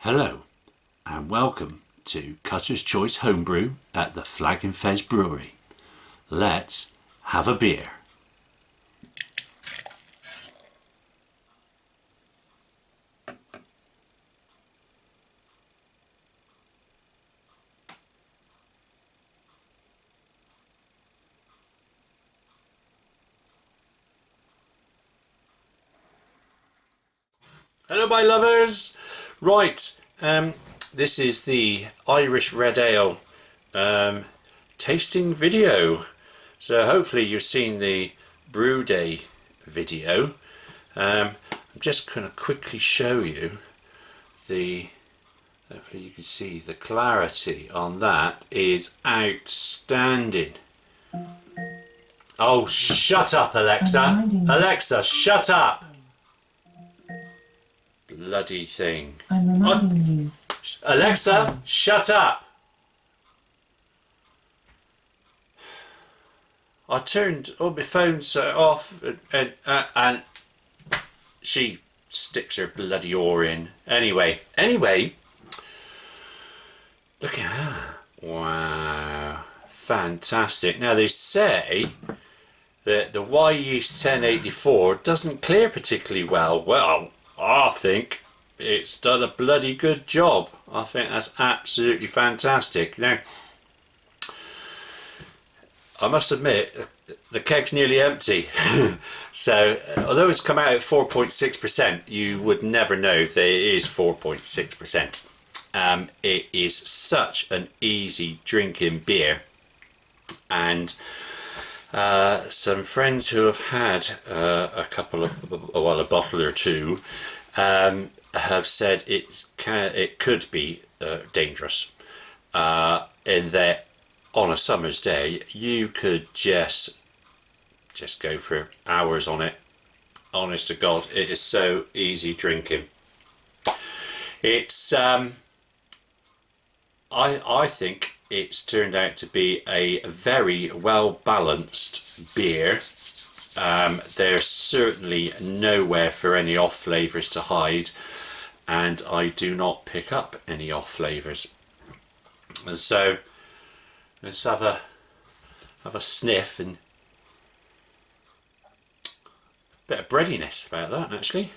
Hello and welcome to Cutter's Choice Homebrew at the Flag and Fez Brewery. Let's have a beer. Hello my lovers! Right, this is the Irish Red Ale tasting video. So hopefully you've seen the brew day video. I'm just going to quickly show you hopefully you can see the clarity on that is outstanding. Oh, shut up, Alexa! Alexa, shut up! Bloody thing. I'm reminding you. Alexa, shut up! I turned all my phones off and she sticks her bloody oar in. Anyway, look at that. Wow, fantastic. Now they say that the Y yeast 1084 doesn't clear particularly well. Well, I think it's done a bloody good job. I think that's absolutely fantastic. Now, I must admit, the keg's nearly empty. So, although it's come out at 4.6%, you would never know that it is 4.6%. It is such an easy drinking beer. And some friends who have had a bottle or two have said it could be dangerous in that on a summer's day you could just go for hours on it. Honest to God, it is so easy drinking. It's I think it's turned out to be a very well balanced beer. There's certainly nowhere for any off flavours to hide, and I do not pick up any off flavours. And so let's have a sniff, and a bit of breadiness about that actually.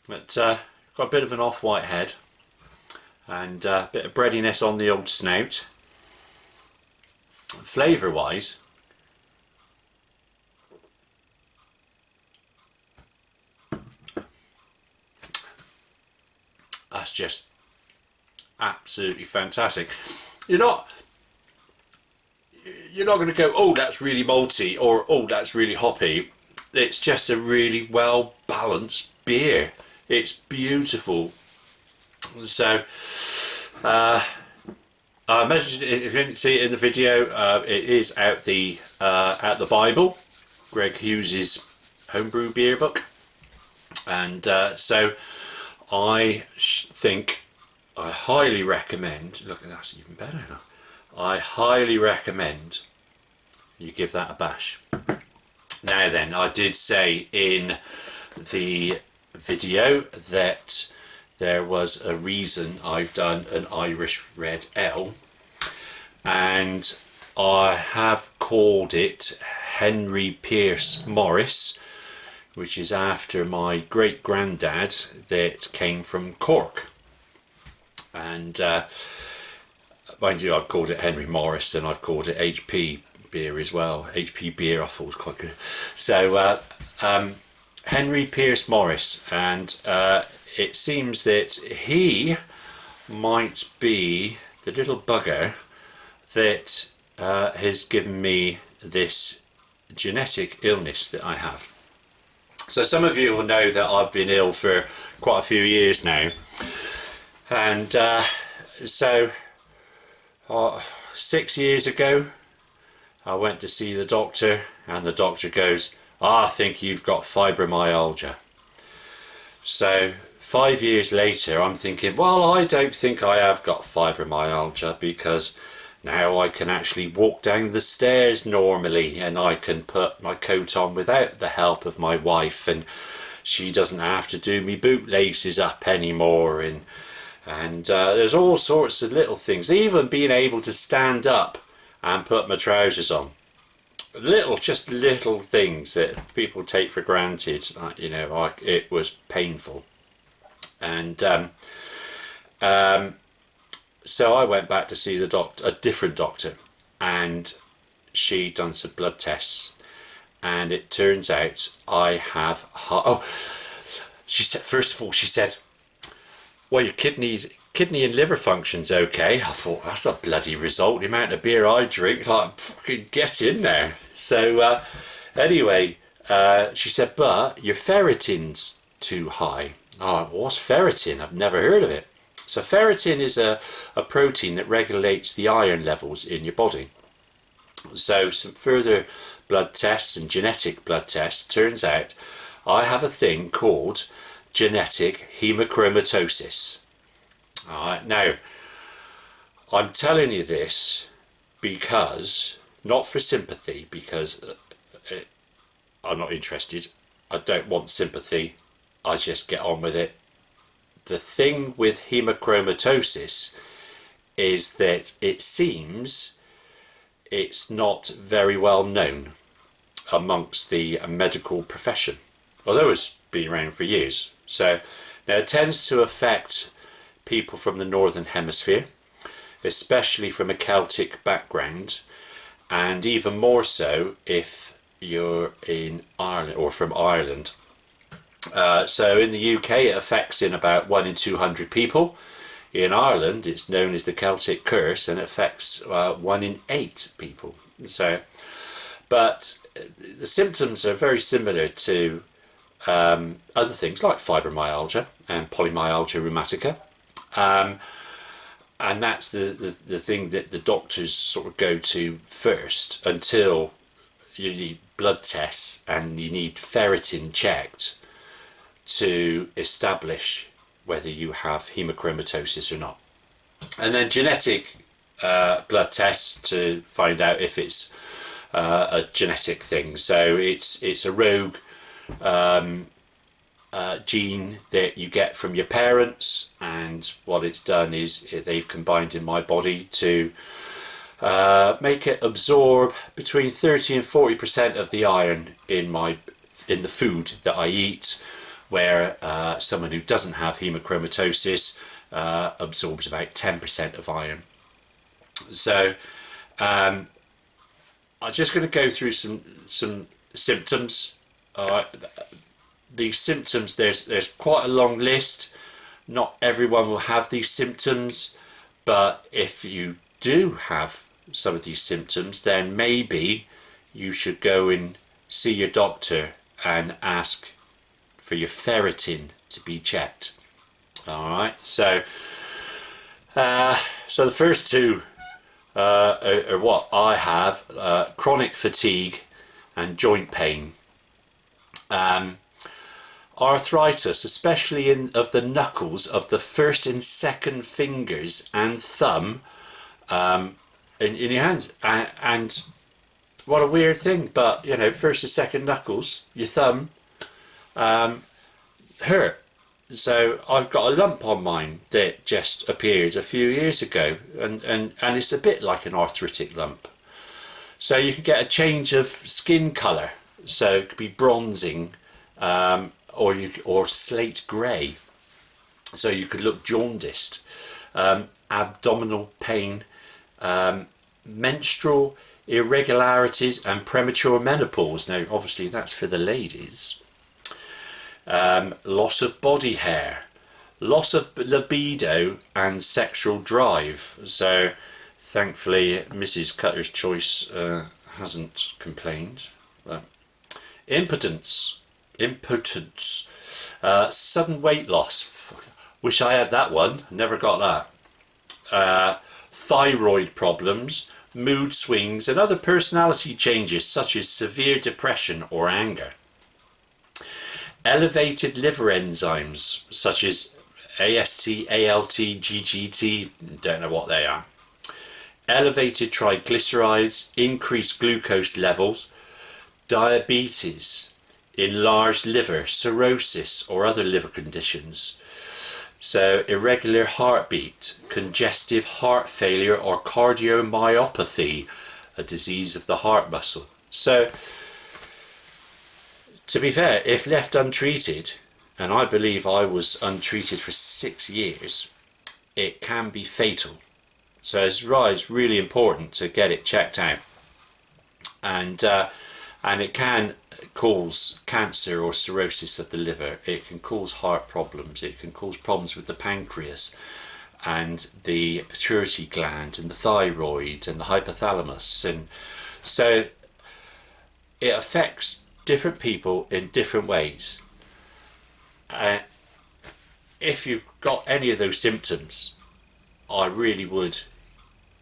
But got a bit of an off-white head. And a bit of breadiness on the old snout. Flavour wise, that's just absolutely fantastic. You're not going to go, oh, that's really malty, or oh, that's really hoppy. It's just a really well balanced beer. It's beautiful. So I mentioned it, if you didn't see it in the video, it is out the Bible, Greg Hughes's homebrew beer book, and so I think I highly recommend. Look, that's even better now. I highly recommend you give that a bash. Now then, I did say in the video that there was a reason I've done an Irish Red Ale, and I have called it Henry Pierce Morris, which is after my great granddad that came from Cork. And mind you, I've called it Henry Morris, and I've called it HP beer as well. HP beer I thought was quite good. So Henry Pierce Morris, and it seems that he might be the little bugger that has given me this genetic illness that I have. So some of you will know that I've been ill for quite a few years now, and so 6 years ago I went to see the doctor, and the doctor goes, I think you've got fibromyalgia. So 5 years later I'm thinking, well, I don't think I have got fibromyalgia, because now I can actually walk down the stairs normally, and I can put my coat on without the help of my wife, and she doesn't have to do me bootlaces up anymore, and there's all sorts of little things, even being able to stand up and put my trousers on. Just little things that people take for granted. You know, it was painful. And so I went back to see the doctor, a different doctor, and she done some blood tests, and it turns out I have she said, first of all, she said, well, your kidney and liver function's okay. I thought, that's a bloody result. The amount of beer I drink, like, fucking get in there. So anyway, she said, but your ferritin's too high. Oh, what's ferritin? I've never heard of it. So ferritin is a protein that regulates the iron levels in your body. So some further blood tests and genetic blood tests, turns out I have a thing called Gnentic Haemochromatosis. Alright, now I'm telling you this because, not for sympathy, because I'm not interested. I don't want sympathy. I just get on with it. The thing with hemochromatosis is that it seems it's not very well known amongst the medical profession, although it's been around for years. So now it tends to affect people from the northern hemisphere, especially from a Celtic background, and even more so if you're in Ireland or from Ireland. So in the UK it affects in about 1 in 200 people. In Ireland it's known as the Celtic curse, and it affects 1 in 8 people. So, but the symptoms are very similar to other things like fibromyalgia and polymyalgia rheumatica, and that's the thing that the doctors sort of go to first until you need blood tests and you need ferritin checked to establish whether you have hemochromatosis or not. And then genetic blood tests to find out if it's a genetic thing. So it's a rogue gene that you get from your parents, and what it's done is they've combined in my body to make it absorb between 30 and 40% of the iron in the food that I eat, where someone who doesn't have hemochromatosis absorbs about 10% of iron. So I'm just going to go through some symptoms. These symptoms, there's quite a long list. Not everyone will have these symptoms, but if you do have some of these symptoms, then maybe you should go and see your doctor and ask for your ferritin to be checked. Alright, so the first two are what I have: chronic fatigue and joint pain. Arthritis, especially of the knuckles of the first and second fingers and thumb in your hands. And what a weird thing, but you know, first and second knuckles, your thumb, hurt. So I've got a lump on mine that just appeared a few years ago, and it's a bit like an arthritic lump. So you can get a change of skin colour, so it could be bronzing, or slate grey, so you could look jaundiced. Abdominal pain, menstrual irregularities and premature menopause. Now obviously that's for the ladies. Loss of body hair, loss of libido and sexual drive. So thankfully Mrs. Cutter's Choice hasn't complained. Impotence, sudden weight loss. Wish I had that one, never got that. Thyroid problems, mood swings and other personality changes such as severe depression or anger. Elevated liver enzymes such as AST, ALT, GGT, don't know what they are. Elevated triglycerides, increased glucose levels, diabetes, enlarged liver, cirrhosis or other liver conditions. So irregular heartbeat, congestive heart failure or cardiomyopathy, a disease of the heart muscle. So to be fair, if left untreated, and I believe I was untreated for 6 years, it can be fatal. So it's really important to get it checked out, and it can cause cancer or cirrhosis of the liver. It can cause heart problems. It can cause problems with the pancreas and the pituitary gland and the thyroid and the hypothalamus, and so it affects different people in different ways. If you've got any of those symptoms, I really would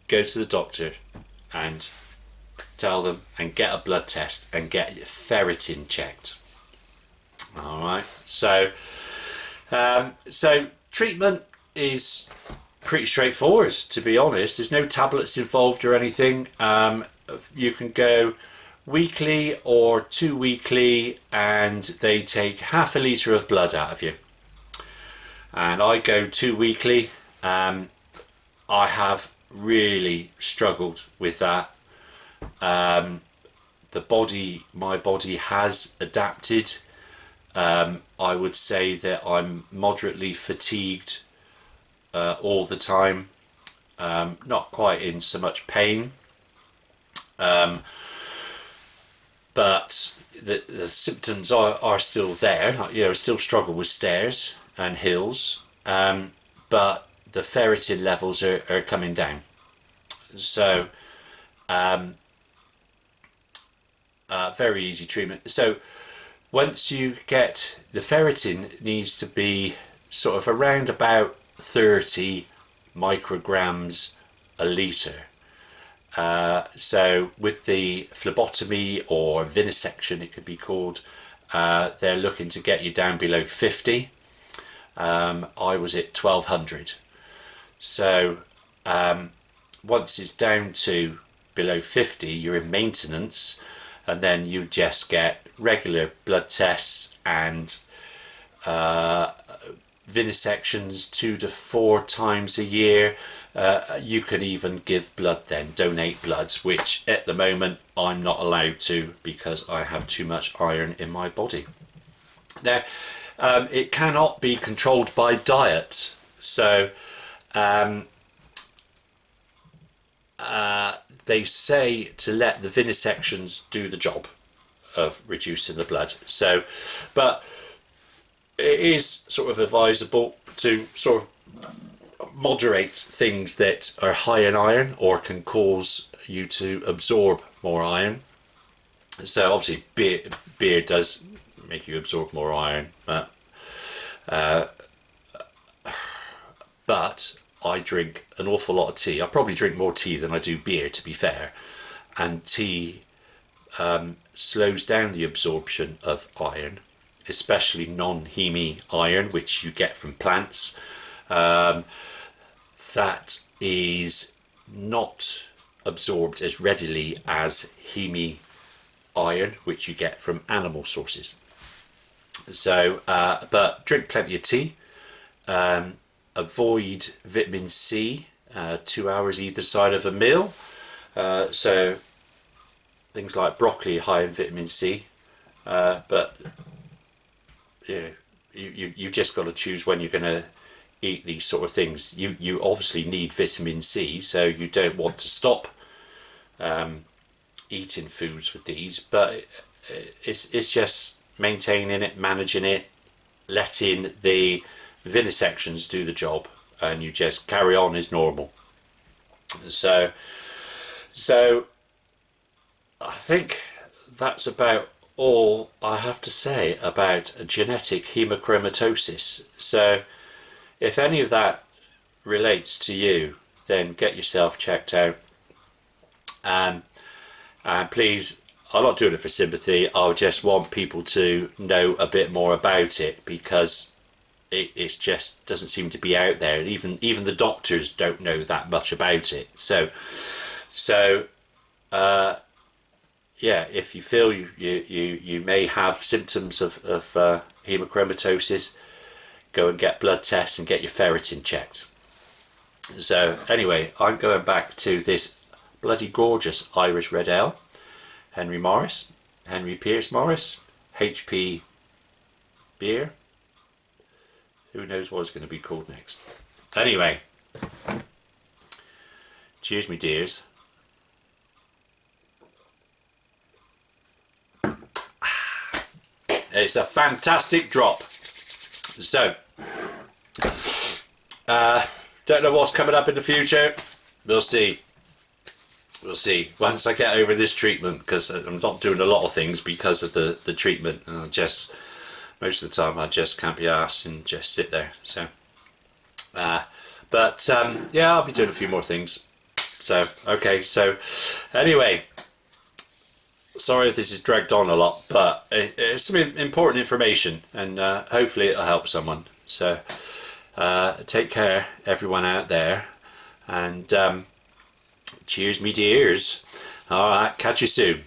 go to the doctor and tell them and get a blood test and get your ferritin checked. All right. So treatment is pretty straightforward, to be honest. There's no tablets involved or anything. You can go weekly or 2 weekly, and they take half a litre of blood out of you. And I go 2 weekly. I have really struggled with that. My body has adapted. I would say that I'm moderately fatigued all the time, not quite in so much pain, but the symptoms are still there. I still struggle with stairs and hills, but the ferritin levels are coming down. So very easy treatment. So once you get the ferritin, needs to be sort of around about 30 micrograms a litre. So with the phlebotomy or vivisection, it could be called, they're looking to get you down below 50. I was at 1200. So once it's down to below 50, you're in maintenance, and then you just get regular blood tests and vivisections 2 to 4 times a year. You can even give blood then, donate blood, which at the moment I'm not allowed to because I have too much iron in my body. Now, it cannot be controlled by diet. So they say to let the vivisections do the job of reducing the blood. So, but it is sort of advisable to sort of moderate things that are high in iron or can cause you to absorb more iron. So obviously beer does make you absorb more iron, but I drink an awful lot of tea. I probably drink more tea than I do beer, to be fair, and tea slows down the absorption of iron, especially non-heme iron, which you get from plants. That is not absorbed as readily as heme iron, which you get from animal sources. So, but drink plenty of tea. Avoid vitamin C 2 hours either side of a meal. So things like broccoli high in vitamin C, but you just got to choose when you're going to eat these sort of things. You obviously need vitamin C, so you don't want to stop eating foods with these, but it's just maintaining it, managing it, letting the vivisections do the job, and you just carry on as normal. So I think that's about all I have to say about gnentic haemochromatosis. So if any of that relates to you, then get yourself checked out. And please, I'm not doing it for sympathy. I just want people to know a bit more about it, because it just doesn't seem to be out there. Even the doctors don't know that much about it. So yeah, if you feel you may have symptoms of hemochromatosis, go and get blood tests and get your ferritin checked. So anyway, I'm going back to this bloody gorgeous Irish Red Ale, Henry Pierce Morris, HP beer. Who knows what it's going to be called next. Anyway, cheers me dears. It's a fantastic drop. So, don't know what's coming up in the future. We'll see. We'll see. Once I get over this treatment, because I'm not doing a lot of things because of the treatment. And most of the time I just can't be arsed and just sit there. So, yeah, I'll be doing a few more things. So, okay. So, anyway. Sorry if this is dragged on a lot, but it's some important information, and hopefully it'll help someone. So take care, everyone out there, and cheers me dears. All right, catch you soon.